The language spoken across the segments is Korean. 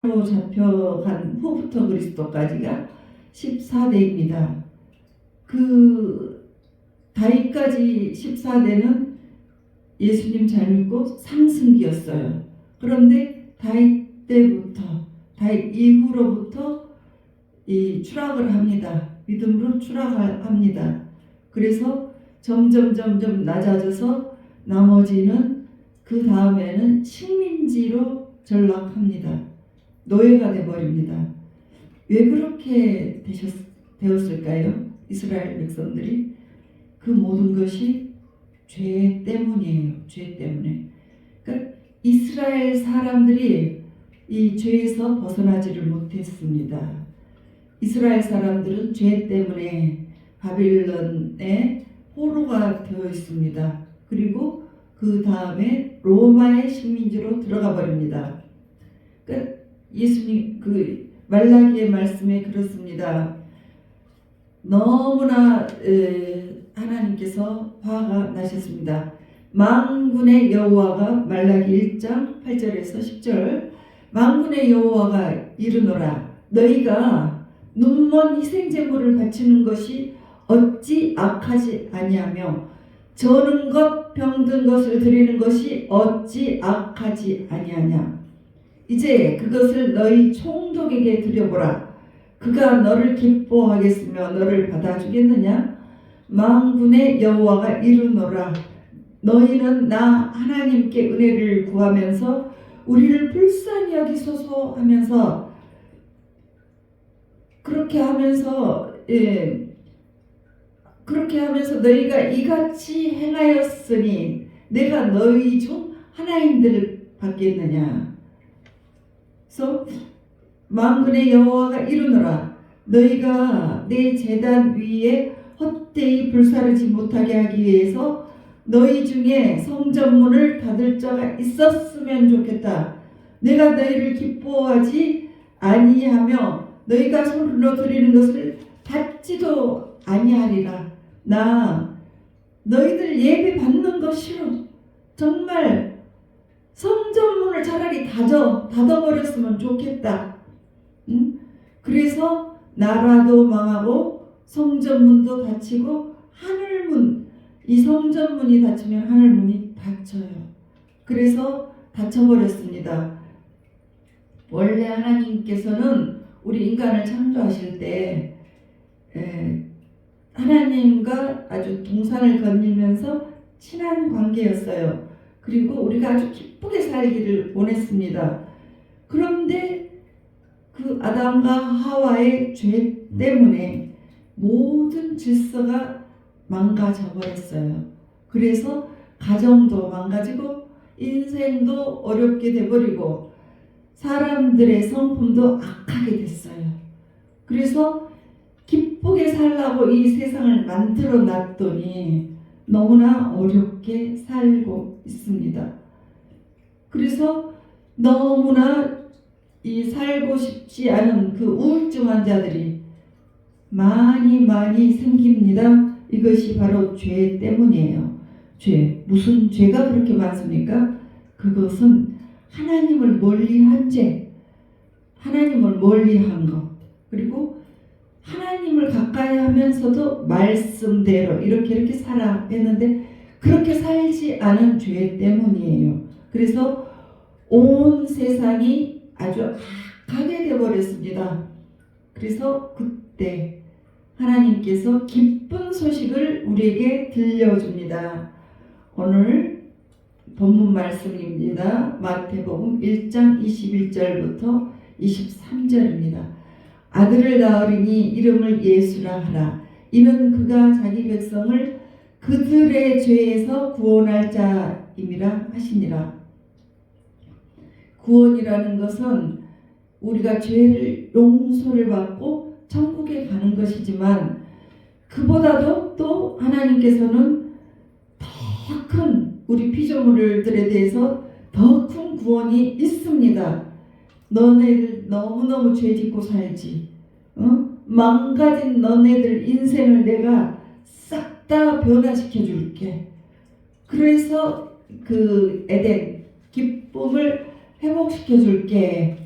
로 잡혀간 후부터 그리스도까지가 14대입니다. 그 다윗까지 14대는 예수님 잘 믿고 상승기였어요. 그런데 다윗 때부터, 다윗 이후로부터 이 추락을 합니다. 믿음으로 추락합니다. 그래서 점점 낮아져서 나머지는 그 다음에는 식민지로 전락합니다. 노예가 되어버립니다. 왜 그렇게 되었을까요? 이스라엘 백성들이 그 모든 것이 죄 때문이에요. 죄 때문에. 그러니까 이스라엘 사람들이 이 죄에서 벗어나지를 못했습니다. 이스라엘 사람들은 죄 때문에 바빌론의 포로가 되어 있습니다. 그리고 그 다음에 로마의 식민지로 들어가 버립니다. 그러니까 예수님 그 말라기의 말씀에 그렇습니다. 너무나 하나님께서 화가 나셨습니다. 만군의 여호와가 말라기 1장 8절에서 10절 만군의 여호와가 이르노라 너희가 눈먼 희생제물을 바치는 것이 어찌 악하지 아니하며 저는 것 병든 것을 드리는 것이 어찌 악하지 아니하냐. 이제 그것을 너희 총독에게 드려보라. 그가 너를 기뻐하겠으며 너를 받아주겠느냐. 만군의 여호와가 이르노라 너희는 나 하나님께 은혜를 구하면서 우리를 불쌍히 여기소서 하면서 그렇게 하면서 너희가 이같이 행하였으니 내가 너희 중 하나님들을 받겠느냐. 그래서 만군의 여호와가 이르노라 너희가 내 제단 위에 헛되이 불사르지 못하게 하기 위해서 너희 중에 성전문을 닫을 자가 있었으면 좋겠다. 내가 너희를 기뻐하지 아니하며 너희가 손으로 드리는 것을 받지도 아니하리라. 나 너희들 예배 받는 거 싫어. 정말 성전문을 차라리 닫아버렸으면 좋겠다. 응? 그래서 나라도 망하고 성전문도 닫히고 하늘문, 이 성전문이 닫히면 하늘문이 닫혀요. 그래서 닫혀버렸습니다. 원래 하나님께서는 우리 인간을 창조하실 때 하나님과 아주 동산을 거닐면서 친한 관계였어요. 그리고 우리가 아주 기쁘게 살기를 원했습니다. 그런데 그 아담과 하와의 죄 때문에 모든 질서가 망가져 버렸어요. 그래서 가정도 망가지고 인생도 어렵게 돼버리고 사람들의 성품도 악하게 됐어요. 그래서 기쁘게 살라고 이 세상을 만들어 놨더니 너무나 어렵게 살고 있습니다. 그래서 너무나 이 살고 싶지 않은 그 우울증 환자들이 많이 생깁니다. 이것이 바로 죄 때문이에요. 죄. 무슨 죄가 그렇게 많습니까? 그것은 하나님을 멀리한 죄. 하나님을 멀리한 것. 그리고 하나님을 가까이 하면서도 말씀대로 이렇게 살아 했는데 그렇게 살지 않은 죄 때문이에요. 그래서 온 세상이 아주 악하게 되어버렸습니다. 그래서 그때 하나님께서 기쁜 소식을 우리에게 들려줍니다. 오늘 본문 말씀입니다. 마태복음 1장 21절부터 23절입니다. 아들을 낳으리니 이름을 예수라 하라. 이는 그가 자기 백성을 그들의 죄에서 구원할 자임이라 하시니라. 구원이라는 것은 우리가 죄를 용서를 받고 천국에 가는 것이지만 그보다도 또 하나님께서는 더 큰 우리 피조물들에 대해서 더 큰 구원이 있습니다. 너네들 너무너무 죄짓고 살지. 망가진 너네들 인생을 내가 싹 다 변화시켜 줄게. 그래서 그 에덴 기쁨을 회복시켜 줄게.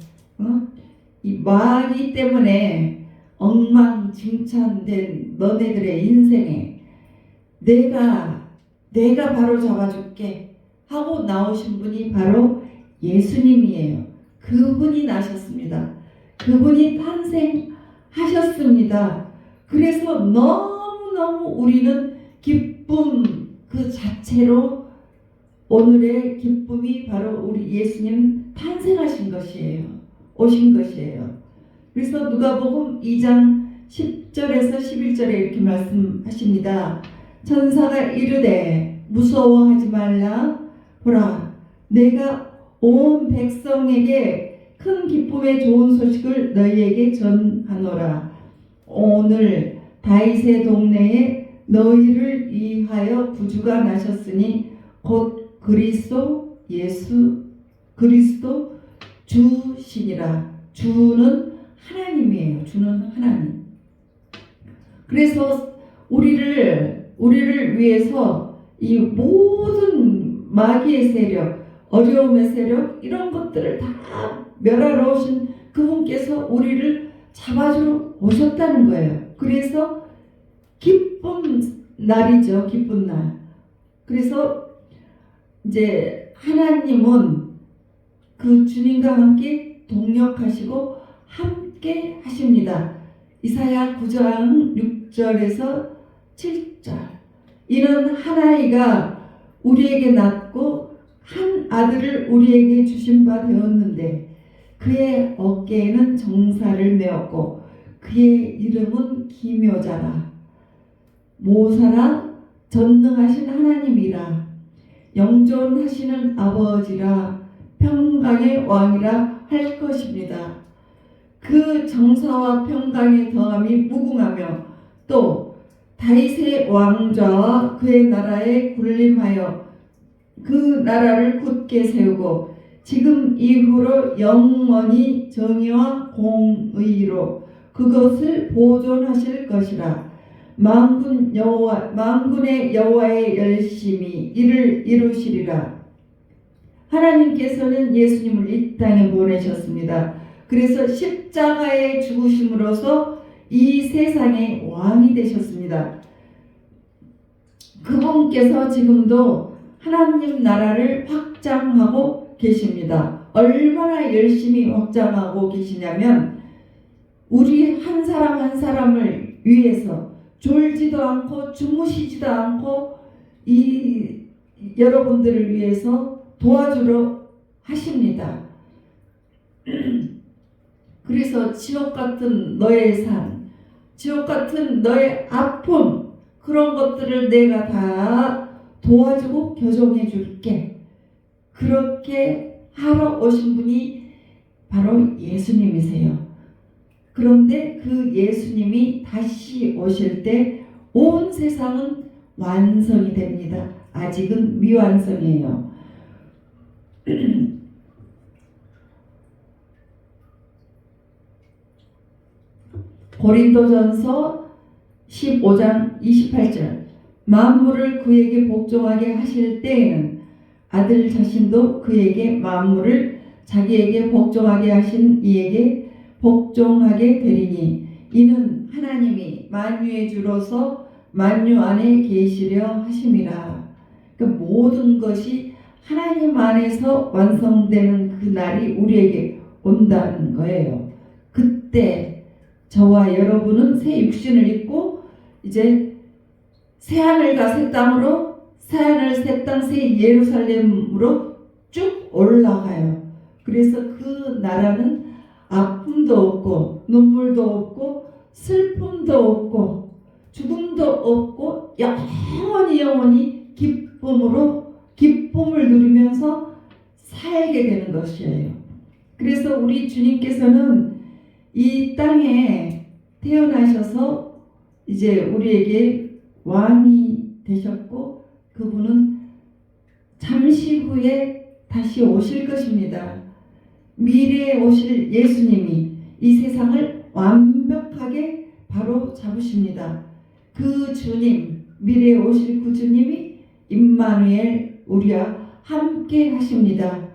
이 마귀 때문에 엉망진창된 너네들의 인생에 내가 바로 잡아줄게 하고 나오신 분이 바로 예수님이에요. 그분이 나셨습니다. 그분이 탄생하셨습니다. 그래서 너무너무 우리는 기쁨 그 자체로 오늘의 기쁨이 바로 우리 예수님 탄생하신 것이에요. 오신 것이에요. 그래서 누가복음 2장 10절에서 11절에 이렇게 말씀하십니다. 천사가 이르되 무서워하지 말라. 보라, 내가 온 백성에게 큰 기쁨의 좋은 소식을 너희에게 전하노라. 오늘 다윗의 동네에 너희를 위하여 구주가 나셨으니 곧 그리스도 예수 그리스도 주시니라. 주는 하나님이에요. 주는 하나님. 그래서 우리를 위해서 이 모든 마귀의 세력, 어려움의 세력 이런 것들을 다 멸하러 오신 그분께서 우리를 잡아주러 오셨다는 거예요. 그래서 기쁜 날이죠. 기쁜 날. 그래서 이제 하나님은 그 주님과 함께 동역하시고 함께 하십니다. 이사야 9장 6절에서 7절. 이는 한 아이가 우리에게 낳고 한 아들을 우리에게 주신 바 되었는데 그의 어깨에는 정사를 메었고 그의 이름은 기묘자라. 모사라 전능하신 하나님이라. 영존하시는 아버지라. 평강의 왕이라 할 것입니다. 그 정사와 평강의 더함이 무궁하며 또 다윗의 왕좌와 그의 나라에 군림하여 그 나라를 굳게 세우고 지금 이후로 영원히 정의와 공의로 그것을 보존하실 것이라. 만군의 여호와의 열심히 이를 이루시리라. 하나님께서는 예수님을 이 땅에 보내셨습니다. 그래서 십자가의 죽으심으로써 이 세상의 왕이 되셨습니다. 그분께서 지금도 하나님 나라를 확장하고 계십니다. 얼마나 열심히 확장하고 계시냐면 우리 한 사람 한 사람을 위해서 졸지도 않고 주무시지도 않고 이 여러분들을 위해서 도와주러 하십니다. 그래서 지옥 같은 너의 삶, 지옥 같은 너의 아픔 그런 것들을 내가 다 도와주고 교정해 줄게. 그렇게 하러 오신 분이 바로 예수님이세요. 그런데 그 예수님이 다시 오실 때 온 세상은 완성이 됩니다. 아직은 미완성이에요. 고린도전서 15장 28절. 만물을 그에게 복종하게 하실 때에는 아들 자신도 그에게 만물을 자기에게 복종하게 하신 이에게 복종하게 되리니 이는 하나님이 만유의 주로서 만유 안에 계시려 하심이라. 그러니까 모든 것이 하나님 안에서 완성되는 그 날이 우리에게 온다는 거예요. 그때 저와 여러분은 새 육신을 입고 이제 새 하늘과 새 땅으로, 새 하늘 새 땅 새 예루살렘으로 쭉 올라가요. 그래서 그 나라는 아픔도 없고 눈물도 없고 슬픔도 없고 죽음도 없고 영원히 기쁨을 누리면서 살게 되는 것이에요. 그래서 우리 주님께서는 이 땅에 태어나셔서 이제 우리에게 왕이 되셨고 그분은 잠시 후에 다시 오실 것입니다. 미래에 오실 예수님이 이 세상을 완벽하게 바로 잡으십니다. 그 주님, 미래에 오실 그 주님이 임마누엘 우리와 함께 하십니다.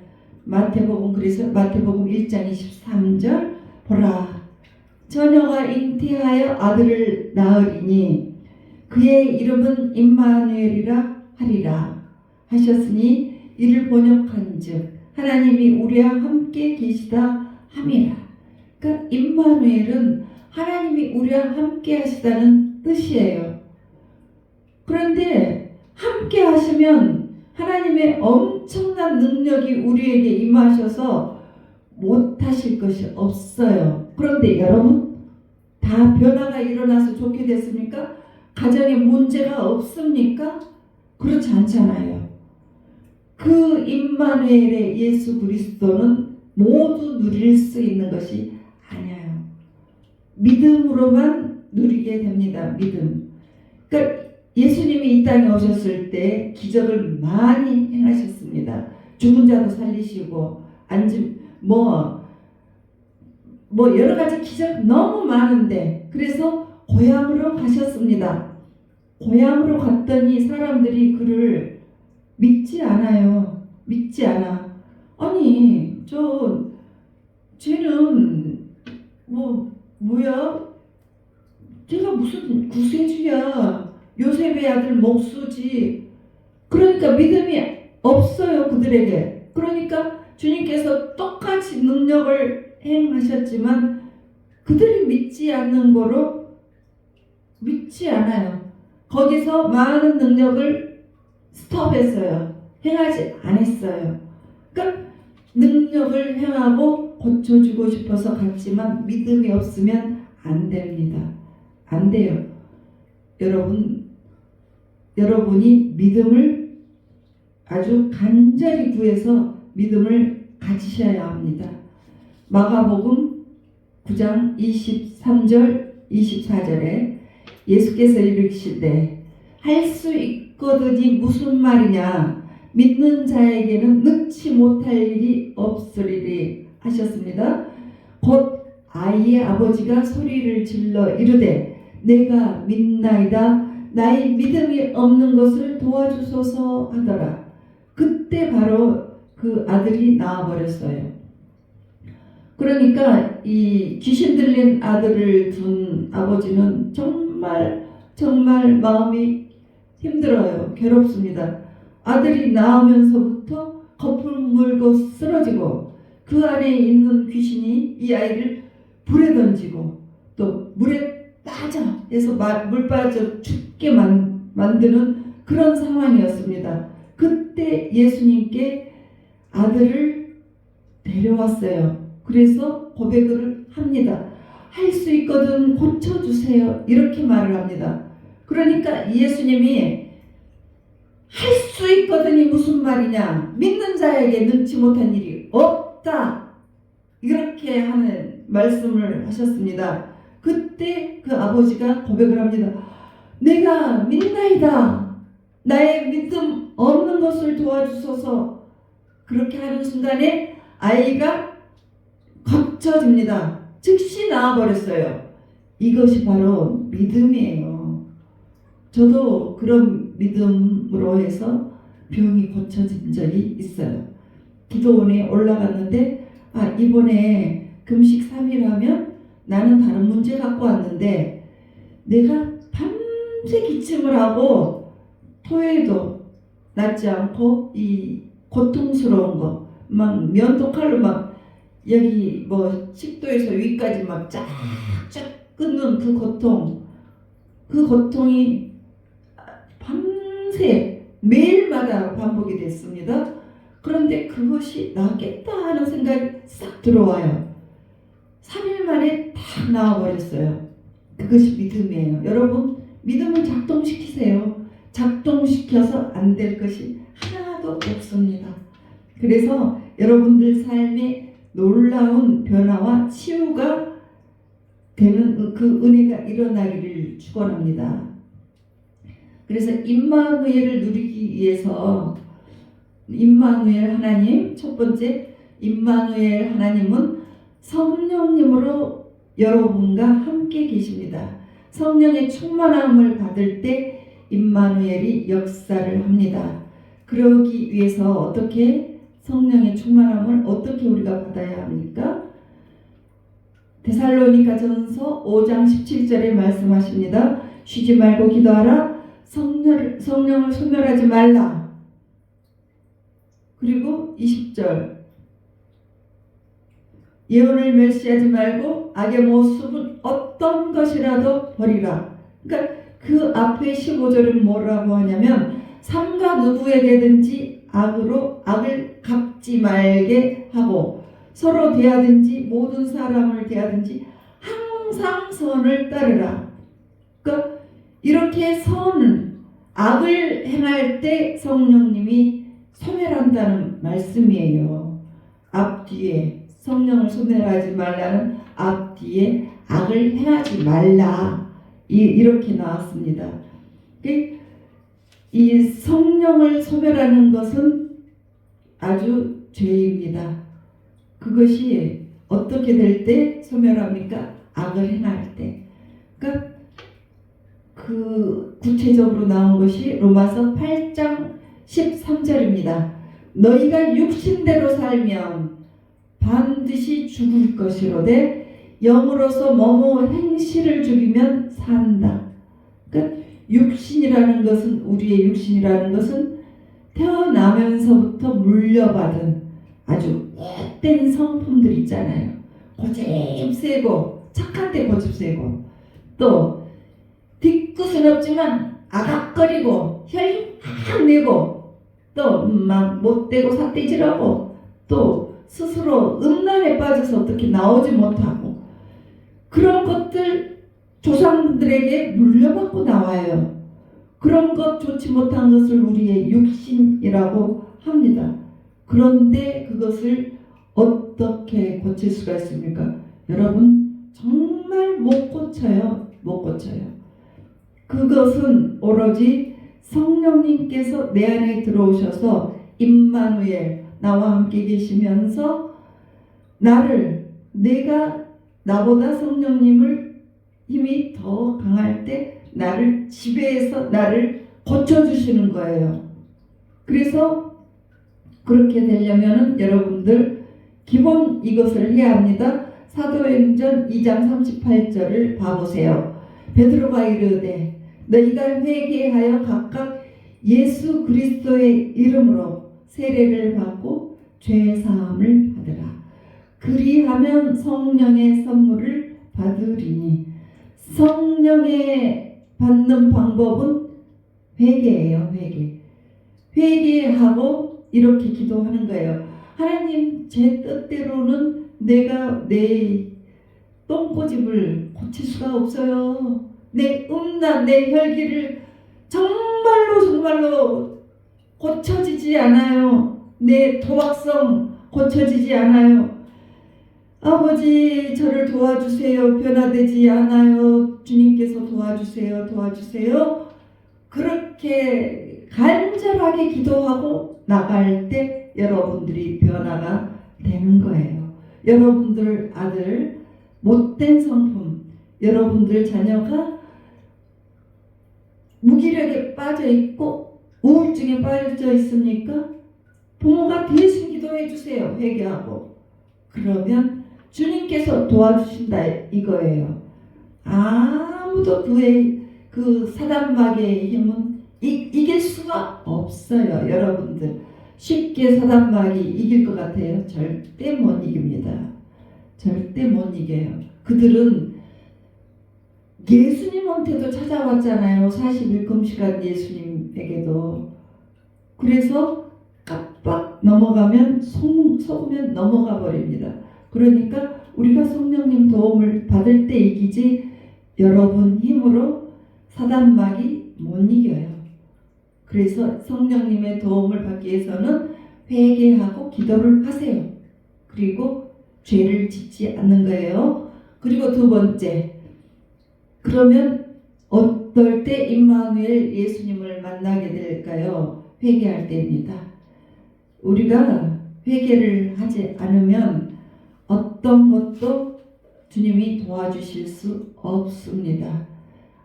마태복음, 그래서 마태복음 1장 23절, 보라 처녀가 잉태하여 아들을 낳으리니 그의 이름은 임마누엘이라 하리라 하셨으니 이를 번역한즉 하나님이 우리와 함께 계시다 함이라. 그러니까 임마누엘은 하나님이 우리와 함께 하시다는 뜻이에요. 그런데 함께 하시면 하나님의 엄청난 능력이 우리에게 임하셔서 못하실 것이 없어요. 그런데 여러분, 다 변화가 일어나서 좋게 됐습니까? 가정에 문제가 없습니까? 그렇지 않잖아요. 그 임마누엘의 예수 그리스도는 모두 누릴 수 있는 것이 아니에요. 믿음으로만 누리게 됩니다. 믿음. 그러니까 예수님이 이 땅에 오셨을 때 기적을 많이 행하셨습니다. 죽은 자도 살리시고 뭐 여러 가지 기적 너무 많은데, 그래서 고향으로 가셨습니다. 고향으로 갔더니 사람들이 그를 믿지 않아요. 믿지 않아. 아니 쟤는 뭐야? 쟤가 무슨 구세주야? 요셉의 아들 목수지. 그러니까 믿음이 없어요, 그들에게. 그러니까 주님께서 똑같이 능력을 행하셨지만 그들이 믿지 않는 거로 믿지 않아요. 거기서 많은 능력을 스톱했어요. 행하지 않았어요. 그러니까 능력을 행하고 고쳐주고 싶어서 갔지만 믿음이 없으면 안 됩니다. 안 돼요. 여러분이 믿음을 아주 간절히 구해서 믿음을 가지셔야 합니다. 마가복음 9장 23절 24절에 예수께서 이르시되 할 수 있거든이 무슨 말이냐, 믿는 자에게는 능치 못할 일이 없으리리 하셨습니다. 곧 아이의 아버지가 소리를 질러 이르되 내가 믿나이다, 나의 믿음이 없는 것을 도와주소서 하더라. 그때 바로 그 아들이 나와버렸어요. 그러니까 이 귀신 들린 아들을 둔 아버지는 정말 마음이 힘들어요. 괴롭습니다. 아들이 나오면서부터 거품 물고 쓰러지고 그 안에 있는 귀신이 이 아이를 불에 던지고 또 물에 빠져 해서 물 빠져 죽게 만드는 그런 상황이었습니다. 그때 예수님께 아들을 데려왔어요. 그래서 고백을 합니다. 할 수 있거든 고쳐주세요. 이렇게 말을 합니다. 그러니까 예수님이 할 수 있거든이 무슨 말이냐, 믿는 자에게 능치 못한 일이 없다, 이렇게 하는 말씀을 하셨습니다. 그때 그 아버지가 고백을 합니다. 내가 믿나이다, 나의 믿음 없는 것을 도와주소서. 그렇게 하는 순간에 아이가 고쳐집니다. 즉시 나와버렸어요. 이것이 바로 믿음이에요. 저도 그런 믿음으로 해서 병이 고쳐진 적이 있어요. 기도원에 올라갔는데 이번에 금식 3일 하면 나는 다른 문제 갖고 왔는데 내가 밤새 기침을 하고 토해도 낫지 않고 이 고통스러운 거 막 면도칼로 막 여기 식도에서 위까지 막 쫙쫙 끊는 그 고통이 밤새 매일마다 반복이 됐습니다. 그런데 그것이 나겠다 하는 생각이 싹 들어와요. 3일 만에 다 나와버렸어요. 그것이 믿음이에요. 여러분, 믿음을 작동시키세요. 작동시켜서 안 될 것이 하나도 없습니다. 그래서 여러분들 삶에 놀라운 변화와 치유가 되는 그 은혜가 일어나기를 축원합니다. 그래서 임마누엘을 누리기 위해서 임마누엘 하나님, 첫 번째 임마누엘 하나님은 성령님으로 여러분과 함께 계십니다. 성령의 충만함을 받을 때 임마누엘이 역사를 합니다. 그러기 위해서 어떻게 성령의 충만함을 어떻게 우리가 받아야 합니까? 데살로니가전서 5장 17절에 말씀하십니다. 쉬지 말고 기도하라. 성령을 소멸하지 말라. 그리고 20절 예언을 멸시하지 말고 악의 모습은 어떤 것이라도 버리라. 그러니까 그 앞에 15절은 뭐라고 하냐면 삼가 누구에게든지 악을 갚지 말게 하고 서로 대하든지 모든 사람을 대하든지 항상 선을 따르라. 그러니까 이렇게 악을 행할 때 성령님이 소멸한다는 말씀이에요. 앞뒤에 성령을 소멸하지 말라는 앞뒤에 악을 행하지 말라. 이렇게 나왔습니다. 이 성령을 소멸하는 것은 아주 죄입니다. 그것이 어떻게 될 때 소멸합니까? 악을 행할 때. 그러니까 그 구체적으로 나온 것이 로마서 8장 13절입니다. 너희가 육신대로 살면 반드시 죽을 것이로되 영으로서 뭐뭐 행실을 죽이면 산다. 그러니까 육신이라는 것은 우리의 육신이라는 것은 태어나면서부터 물려받은 아주 헛된 성품들 있잖아요. 고집 세고 착한 때 고집 세고 또 뒤끝은 없지만 아각거리고 혈 확 내고 또 막 못되고 삿대질하고 또 스스로 음란에 빠져서 어떻게 나오지 못하고 그런 것들 조상들에게 물려받고 나와요. 그런 것 좋지 못한 것을 우리의 육신이라고 합니다. 그런데 그것을 어떻게 고칠 수가 있습니까? 여러분 정말 못 고쳐요. 못 고쳐요. 그것은 오로지 성령님께서 내 안에 들어오셔서 임마누엘 나와 함께 계시면서 나보다 성령님을 힘이 더 강할 때 나를 지배해서 나를 고쳐주시는 거예요. 그래서 그렇게 되려면은 여러분들 기본 이것을 해야 합니다. 사도행전 2장 38절을 봐보세요. 베드로가 이르되 너희가 회개하여 각각 예수 그리스도의 이름으로 세례를 받고 죄 사함을 받으라. 그리하면 성령의 선물을 받으리니. 성령의 받는 방법은 회개예요. 회개하고 이렇게 기도하는 거예요. 하나님, 제 뜻대로는 내가 내 똥꼬집을 고칠 수가 없어요. 내 음란, 내 혈기를 정말로 고쳐지지 않아요. 내 도박성 고쳐지지 않아요. 아버지, 저를 도와주세요. 변화되지 않아요. 주님께서 도와주세요. 그렇게 간절하게 기도하고 나갈 때 여러분들이 변화가 되는 거예요. 여러분들 아들 못된 성품, 여러분들 자녀가 무기력에 빠져 있고 우울증에 빠져 있습니까? 부모가 대신 기도해 주세요. 회개하고. 그러면 주님께서 도와주신다 이거예요. 아무도 그 사단마귀의 힘은 이길 수가 없어요. 여러분들 쉽게 사단마귀 이길 것 같아요? 절대 못 이깁니다. 절대 못 이겨요. 그들은 예수님한테도 찾아왔잖아요. 40일 금식한 예수님에게도. 그래서 깜빡 넘어가면 속으면 넘어가 버립니다. 그러니까 우리가 성령님 도움을 받을 때 이기지 여러분 힘으로 사단마귀 못 이겨요. 그래서 성령님의 도움을 받기 위해서는 회개하고 기도를 하세요. 그리고 죄를 짓지 않는 거예요. 그리고 두 번째, 그러면 어떨 때 임마누엘 예수님을 만나게 될까요? 회개할 때입니다. 우리가 회개를 하지 않으면 어떤 것도 주님이 도와주실 수 없습니다.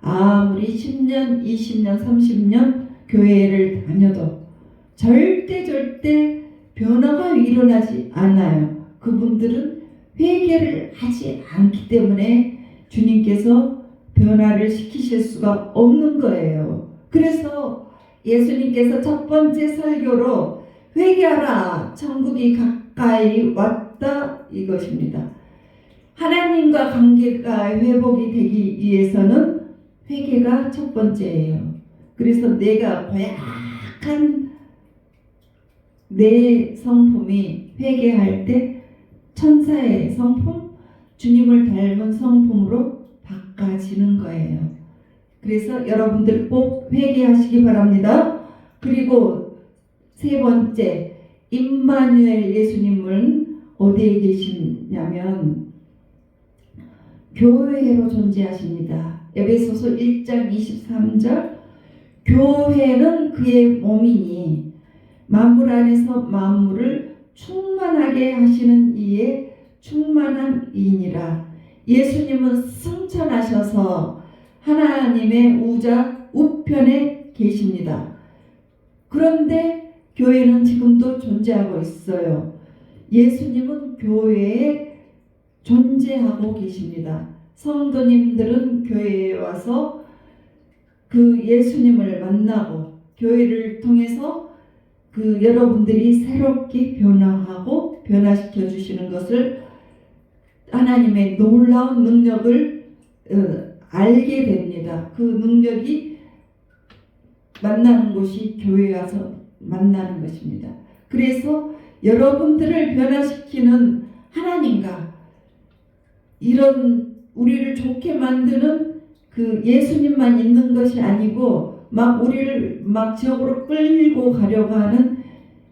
아무리 10년, 20년, 30년 교회를 다녀도 절대 변화가 일어나지 않아요. 그분들은 회개를 하지 않기 때문에 주님께서 변화를 시키실 수가 없는 거예요. 그래서 예수님께서 첫 번째 설교로 회개하라, 천국이 가까이 왔다, 이것입니다. 하나님과 관계가 회복이 되기 위해서는 회개가 첫 번째예요. 그래서 내가 고약한 내 성품이 회개할 때 천사의 성품, 주님을 닮은 성품으로 바꿔지는 거예요. 그래서 여러분들 꼭 회개하시기 바랍니다. 그리고 세 번째, 임마누엘 예수님은 어디에 계시냐면 교회로 존재하십니다. 에베소서 1장 23절, 교회는 그의 몸이니 만물 안에서 만물을 충만하게 하시는 이의 충만한 이니라. 예수님은 승천하셔서 하나님의 우편에 계십니다. 그런데 교회는 지금도 존재하고 있어요. 예수님은 교회에 존재하고 계십니다. 성도님들은 교회에 와서 그 예수님을 만나고 교회를 통해서 그 여러분들이 새롭게 변화하고 변화시켜 주시는 것을 하나님의 놀라운 능력을 알게 됩니다. 그 능력이 만나는 곳이 교회에 와서 만나는 것입니다. 그래서 여러분들을 변화시키는 하나님과 이런 우리를 좋게 만드는 그 예수님만 있는 것이 아니고 막 우리를 막 지옥으로 끌고 가려고 하는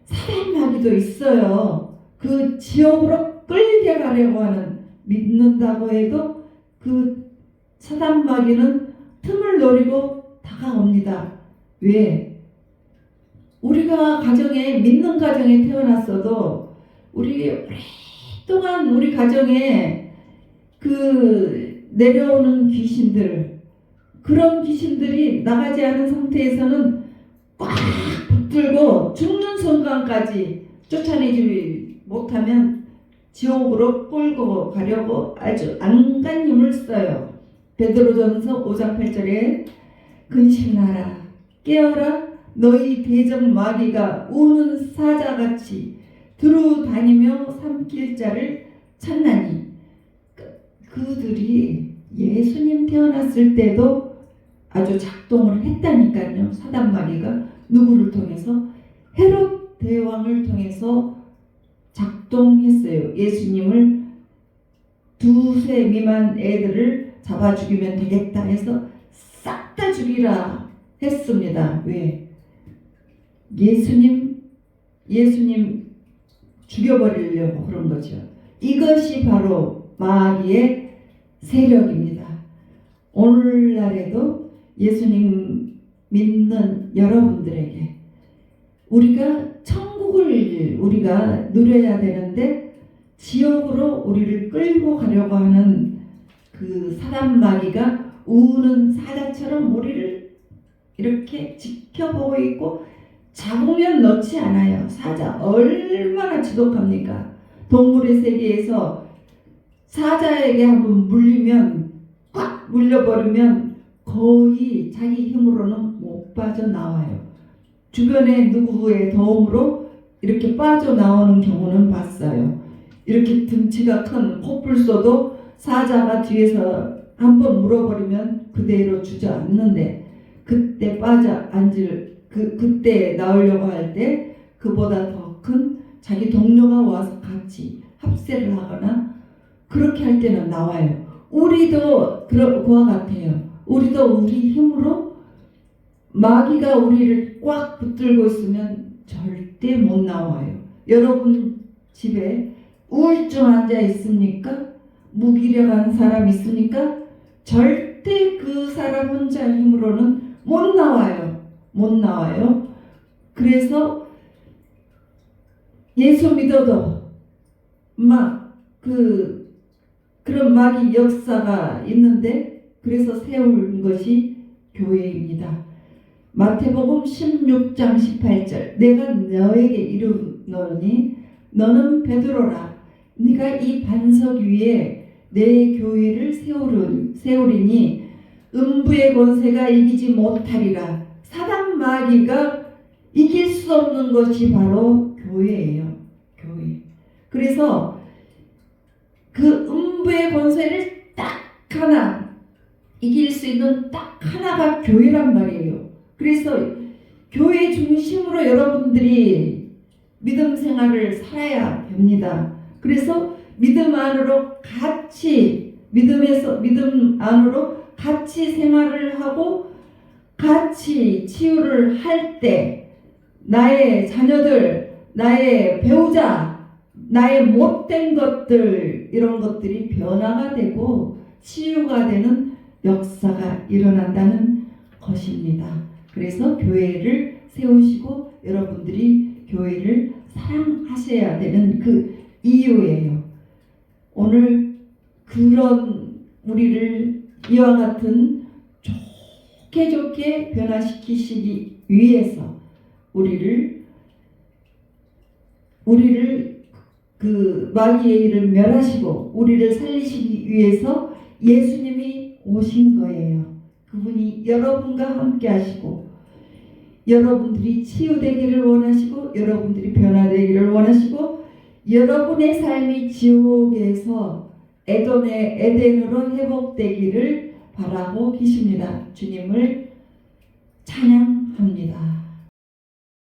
사단 마귀도 있어요. 그 지옥으로 끌게 가려고 하는, 믿는다고 해도 그 사단 마귀는 틈을 노리고 다가옵니다. 왜? 우리가 믿는 가정에 태어났어도 우리 오랫동안 우리 가정에 그 내려오는 귀신들, 그런 귀신들이 나가지 않은 상태에서는 꽉 붙들고 죽는 순간까지 쫓아내지 못하면 지옥으로 끌고 가려고 아주 안간 힘을 써요. 베드로전서 5장 8절에 근신하라, 깨어라, 너희 대적 마귀가 우는 사자같이 두루 다니며 삼킬 자를 찾나니. 그들이 예수님 태어났을 때도 아주 작동을 했다니까요. 사단 마귀가 누구를 통해서? 헤롯 대왕을 통해서 작동했어요. 예수님을 2세 미만 애들을 잡아 죽이면 되겠다 해서 싹 다 죽이라 했습니다. 왜? 예수님 죽여버리려고 그런 거죠. 이것이 바로 마귀의 세력입니다. 오늘날에도 예수님 믿는 여러분들에게 우리가 천국을 우리가 누려야 되는데 지옥으로 우리를 끌고 가려고 하는 그 사단 마귀가 우는 사자처럼 우리를 이렇게 지켜보고 있고 잡으면 놓지 않아요. 사자 얼마나 지독합니까? 동물의 세계에서 사자에게 한번 물리면, 꽉 물려버리면 거의 자기 힘으로는 못 빠져나와요. 주변에 누구의 도움으로 이렇게 빠져나오는 경우는 봤어요. 이렇게 등치가 큰 코뿔소도 사자가 뒤에서 한번 물어버리면 그대로 주저앉는데, 그때 그때 나오려고 할 때 그보다 더 큰 자기 동료가 와서 같이 합세를 하거나 그렇게 할 때는 나와요. 우리도 그와 같아요. 우리도 우리 힘으로 마귀가 우리를 꽉 붙들고 있으면 절대 못 나와요. 여러분 집에 우울증 환자 있습니까? 무기력한 사람 있습니까? 절대 그 사람 혼자 힘으로는 못 나와요. 못 나와요. 그래서 예수 믿어도 그런 마귀 역사가 있는데, 그래서 세운 것이 교회입니다. 마태복음 16장 18절, 내가 너에게 너니 너는 베드로라. 네가 이 반석 위에 내 교회를 세우리니 음부의 권세가 이기지 못하리라. 사단 마귀가 이길 수 없는 것이 바로 교회예요. 교회. 그래서 그 음부의 권세를 딱 하나 이길 수 있는 딱 하나가 교회란 말이에요. 그래서 교회 중심으로 여러분들이 믿음 생활을 살아야 됩니다. 그래서 믿음 안으로 믿음 안으로 같이 생활을 하고 같이 치유를 할 때 나의 자녀들, 나의 배우자, 나의 못된 것들 이런 것들이 변화가 되고 치유가 되는 역사가 일어난다는 것입니다. 그래서 교회를 세우시고 여러분들이 교회를 사랑하셔야 되는 그 이유예요. 오늘 그런 우리를 이와 같은 좋게 변화시키시기 위해서 우리를 그 마귀의 일을 멸하시고 우리를 살리시기 위해서 예수님이 오신 거예요. 그분이 여러분과 함께 하시고 여러분들이 치유되기를 원하시고 여러분들이 변화되기를 원하시고 여러분의 삶이 지옥에서 에덴으로 회복되기를 바라고 계십니다. 주님을 찬양합니다.